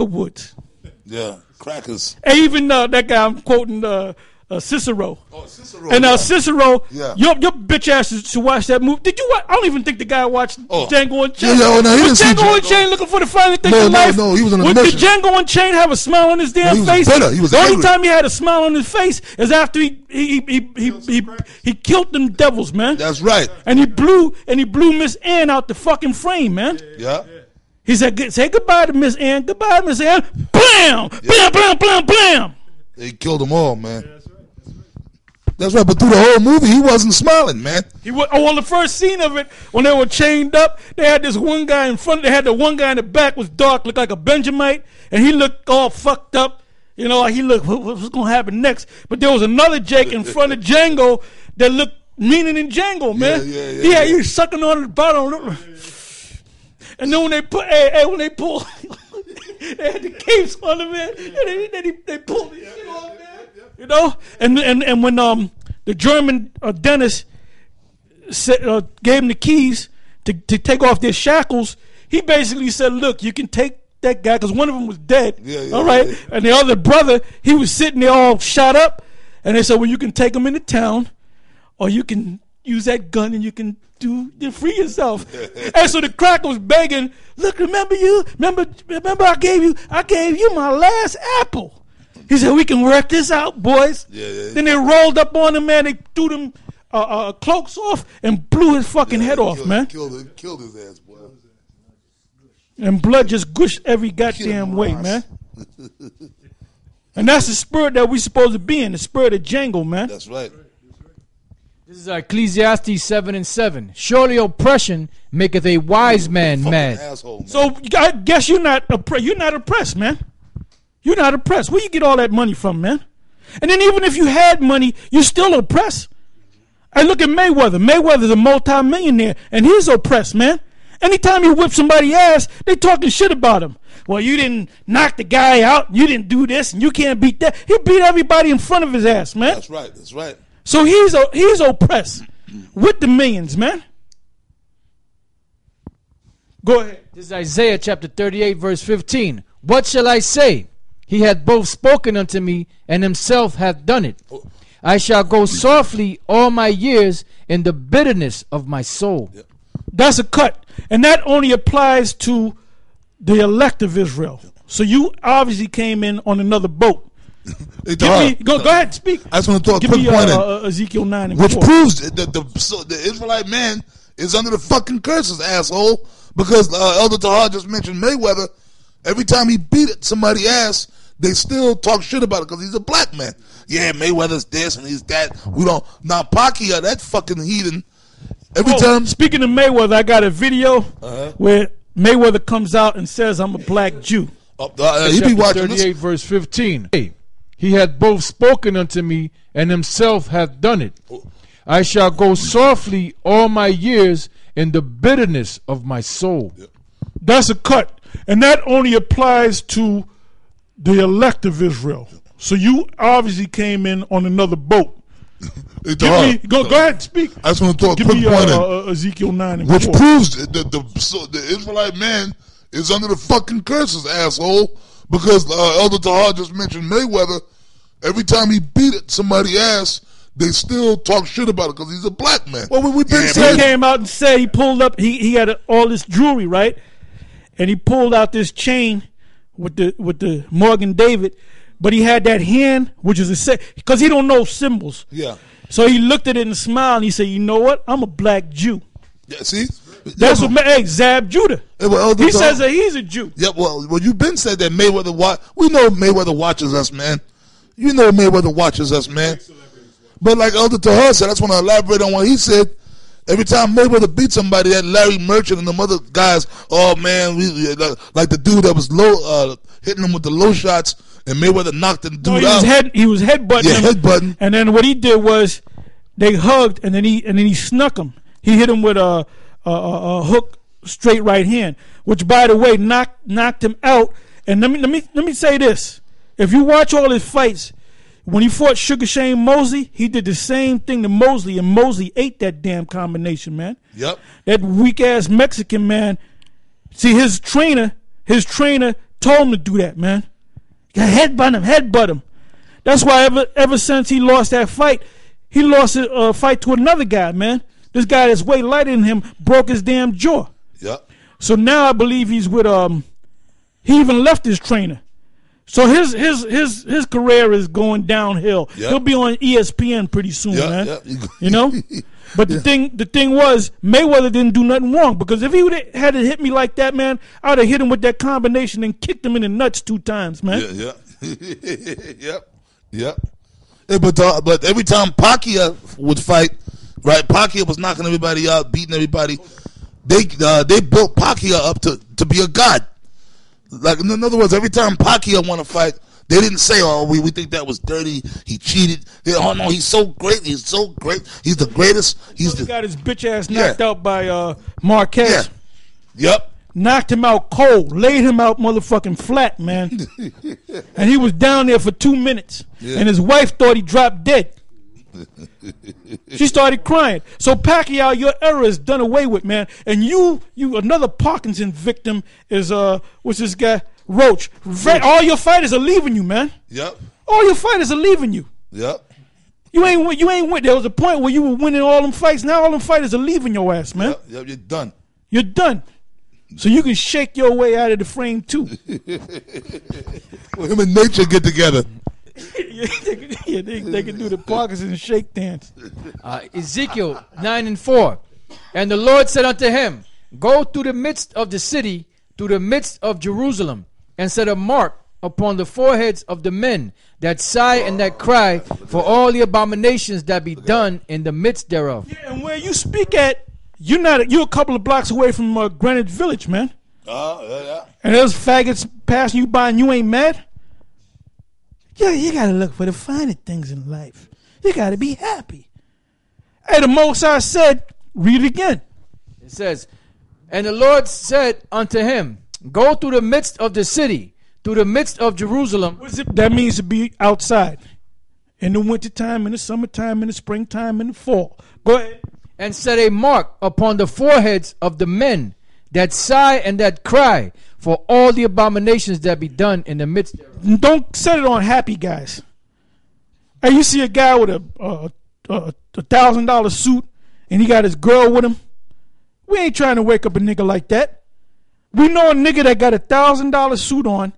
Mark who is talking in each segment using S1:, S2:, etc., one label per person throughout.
S1: Woods.
S2: Yeah, crackers.
S1: And even that guy I'm quoting, Cicero.
S2: Oh, Cicero.
S1: And Cicero,
S2: yeah.
S1: your bitch ass should watch that movie. Did you watch? I don't even think the guy watched Django Unchained.
S2: Yeah, no, he
S1: was Django Unchained looking for the final thing in life?
S2: No, he was on a
S1: mission. Did Django Unchained have a smile on his damn face?
S2: He was
S1: the only time he had a smile on his face is after he killed them devils, man.
S2: That's right.
S1: And he blew Miss Ann out the fucking frame, man.
S2: Yeah.
S1: He said, say goodbye to Miss Ann. Goodbye, Miss Ann. Blam! Blam, blam, blam, blam.
S2: They killed them all, man. That's right, but through the whole movie, he wasn't smiling, man.
S1: Well, the first scene of it, when they were chained up, they had this one guy in front. They had the one guy in the back was dark, looked like a Benjamite, and he looked all fucked up. You know, like he looked, what's going to happen next? But there was another Jake in front of Django that looked meaner than Django, man. Yeah, he was sucking on the bottom. And then when they pull, they had the capes on him, man. And then they pulled the shit off, man. You know, and when the German dentist gave him the keys to take off their shackles, he basically said, "Look, you can take that guy," because one of them was dead. All right, and the other brother, he was sitting there all shot up, and they said, "Well, you can take him into town, or you can use that gun and you can free yourself." And so the cracker was begging, "Look, remember I gave you my last apple." He said, "We can work this out, boys." Then they rolled up on him, man. They threw them cloaks off and blew his fucking head off, man.
S2: Killed his ass, boy.
S1: And blood just gushed every goddamn way, man. And that's the spirit that we supposed to be in, the spirit of Django, man.
S2: That's right.
S3: This is Ecclesiastes 7:7. Surely oppression maketh a wise man mad.
S2: Asshole, man.
S1: So I guess you're not oppressed, man. You're not oppressed. Where you get all that money from, man? And then even if you had money, you're still oppressed. And look at Mayweather. Mayweather's a multi-millionaire, and he's oppressed, man. Anytime he whips somebody's ass, they talking shit about him. Well, you didn't knock the guy out, you didn't do this, and you can't beat that. He beat everybody in front of his ass, man.
S2: That's right. That's right.
S1: So he's oppressed with the millions, man. Go ahead.
S3: This is Isaiah chapter 38, verse 15. What shall I say? He hath both spoken unto me, and himself hath done it. I shall go softly all my years in the bitterness of my soul.
S2: Yep.
S1: That's a cut. And that only applies to the elect of Israel. So you obviously came in on another boat. Go ahead, speak.
S2: I just want to throw a
S1: Give
S2: quick
S1: me
S2: point in.
S1: Ezekiel 9 and
S2: which
S1: 4.
S2: proves that the Israelite man is under the fucking curses, asshole. Because Elder Tahar just mentioned Mayweather. Every time he beat somebody's ass, they still talk shit about it because he's a black man. Yeah, Mayweather's this and he's that. We don't. Now, Pacquiao, that fucking heathen. Every time.
S1: Speaking of Mayweather, I got a video where Mayweather comes out and says, "I'm a black Jew."
S2: He be watching
S3: 38,
S2: this.
S3: verse 15. He hath both spoken unto me, and himself hath done it. I shall go softly all my years in the bitterness of my soul.
S2: Yep.
S1: That's a cut. And that only applies to the elect of Israel. So you obviously came in on another boat. Go ahead, speak.
S2: I just want to throw a
S1: Give
S2: quick
S1: me
S2: point in.
S1: Ezekiel 9 and
S2: Which
S1: 4.
S2: proves that the Israelite man is under the fucking curses, asshole. Because Elder Tahar just mentioned Mayweather. Every time he beat somebody's ass, they still talk shit about it because he's a black man.
S1: Well, we've been saying, he came out and said he pulled up. He had all this jewelry, right? And he pulled out this chain with the Morgan David, but he had that hand, which is because he don't know symbols.
S2: Yeah.
S1: So he looked at it and smiled, and he said, "You know what? I'm a black Jew."
S2: Yeah. See.
S1: That's what Zab Judah. He says that he's a Jew.
S2: Yeah. Well, you've been said that Mayweather we know Mayweather watches us, man. You know Mayweather watches us, man. But like Elder Tahar said, I just want to elaborate on what he said. Every time Mayweather beat somebody, that Larry Merchant and them other guys, oh man, like the dude that was low, hitting him with the low shots, and Mayweather knocked the dude out.
S1: He was headbutting him.
S2: Headbutting.
S1: And then what he did was they hugged, and then he snuck him. He hit him with a hook straight right hand, which by the way knocked him out. And let me say this: if you watch all his fights, when he fought Sugar Shane Mosley, he did the same thing to Mosley, and Mosley ate that damn combination, man.
S2: Yep.
S1: That weak ass Mexican man. See, his trainer told him to do that, man. Headbutt him. That's why ever since he lost that fight, he lost a fight to another guy, man. This guy that's way lighter than him broke his damn jaw.
S2: Yep.
S1: So now I believe he's with he even left his trainer. So his career is going downhill.
S2: Yep.
S1: He'll be on ESPN pretty soon, man.
S2: Yep.
S1: You know? But the thing was, Mayweather didn't do nothing wrong, because if he would had hit me like that, man, I'd have hit him with that combination and kicked him in the nuts 2 times, man.
S2: Yeah. Yep. Hey, but every time Pacquiao would fight, right? Pacquiao was knocking everybody out, beating everybody. They built Pacquiao up to be a god. Like, in other words, every time Pacquiao won a fight, they didn't say, "Oh, we think that was dirty. He cheated." Oh no, he's so great. He's so great. He's the greatest. He
S1: got his bitch ass knocked out by Marquez.
S2: Yeah. Yep.
S1: Knocked him out cold, laid him out motherfucking flat, man. And he was down there for 2 minutes, and his wife thought he dropped dead. She started crying. So Pacquiao, your era is done away with, man. And you another Parkinson victim is what's this guy? Roach. All your fighters are leaving you, man.
S2: Yep.
S1: All your fighters are leaving you.
S2: Yep.
S1: You ain't win. There was a point where you were winning all them fights. Now all them fighters are leaving your ass, man.
S2: Yep. You're done.
S1: You're done. So you can shake your way out of the frame too.
S2: Well, him and nature get together.
S1: They can do the Parkinson shake dance.
S3: Ezekiel 9:4. And the Lord said unto him, Go through the midst of the city, through the midst of Jerusalem, and set a mark upon the foreheads of the men that sigh and that cry for all the abominations that be done in the midst thereof.
S1: Yeah, and where you speak at, you're a couple of blocks away from Greenwich Village, man.
S2: Yeah.
S1: And there's faggots passing you by and you ain't mad? Yeah, you got to look for the finer things in life. You got to be happy. Hey, the Most High said, read it again.
S3: It says, And the Lord said unto him, Go through the midst of the city, through the midst of Jerusalem.
S1: What is it? That means to be outside. In the wintertime, in the summertime, in the springtime, in the fall. Go ahead.
S3: And set a mark upon the foreheads of the men that sigh and that cry for all the abominations that be done in the midst thereof.
S1: Don't set it on happy guys. Hey, you see a guy with a $1,000 suit and he got his girl with him. We ain't trying to wake up a nigga like that. We know a nigga that got a $1,000 suit on.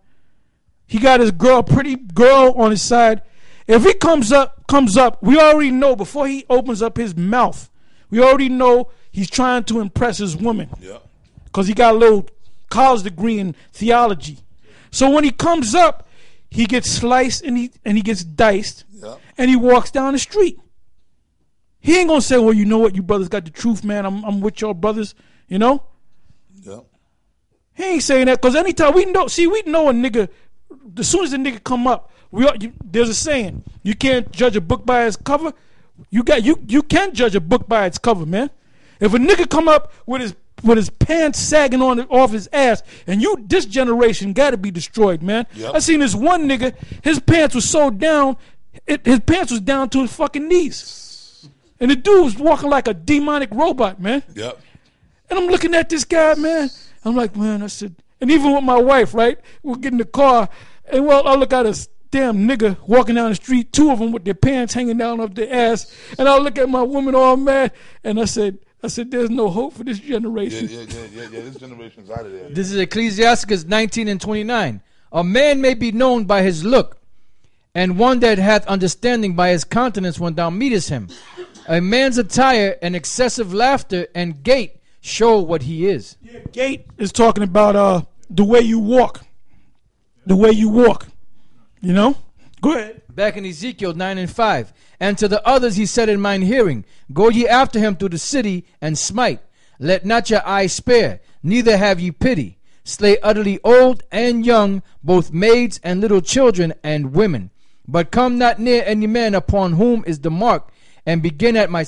S1: He got his girl, pretty girl on his side. If he comes up, we already know before he opens up his mouth. We already know he's trying to impress his woman.
S2: Yeah.
S1: Because he got a little college degree in theology. So when he comes up, he gets sliced and he gets diced.
S2: Yeah.
S1: And he walks down the street. He ain't gonna say, well, you know what, you brothers got the truth, man. I'm with your brothers, you know?
S2: Yeah.
S1: He ain't saying that because anytime we know a nigga, as soon as the nigga come up, there's a saying, you can't judge a book by its cover. You can judge a book by its cover, man. If a nigga come up with his pants sagging off his ass, and this generation got to be destroyed, man.
S2: Yep.
S1: I seen this one nigga, his pants was so down, his pants was down to his fucking knees, and the dude was walking like a demonic robot, man.
S2: Yep.
S1: And I'm looking at this guy, man. I'm like, man, I said, and even with my wife, right? We'll get in the car, and I look at this damn nigga walking down the street, 2 of them with their pants hanging down off their ass, and I look at my woman all mad, and I said, there's no hope for this generation.
S2: Yeah, this generation's out of there.
S3: This is Ecclesiasticus 19:29. A man may be known by his look, and one that hath understanding by his countenance when thou meetest him. A man's attire and excessive laughter and gait show what he is.
S1: Yeah, gait is talking about the way you walk. The way you walk. You know? Go ahead.
S3: Back in Ezekiel 9:5. And to the others he said in mine hearing, Go ye after him through the city and smite. Let not your eye spare, neither have ye pity. Slay utterly old and young, both maids and little children and women. But come not near any man upon whom is the mark, and begin at my...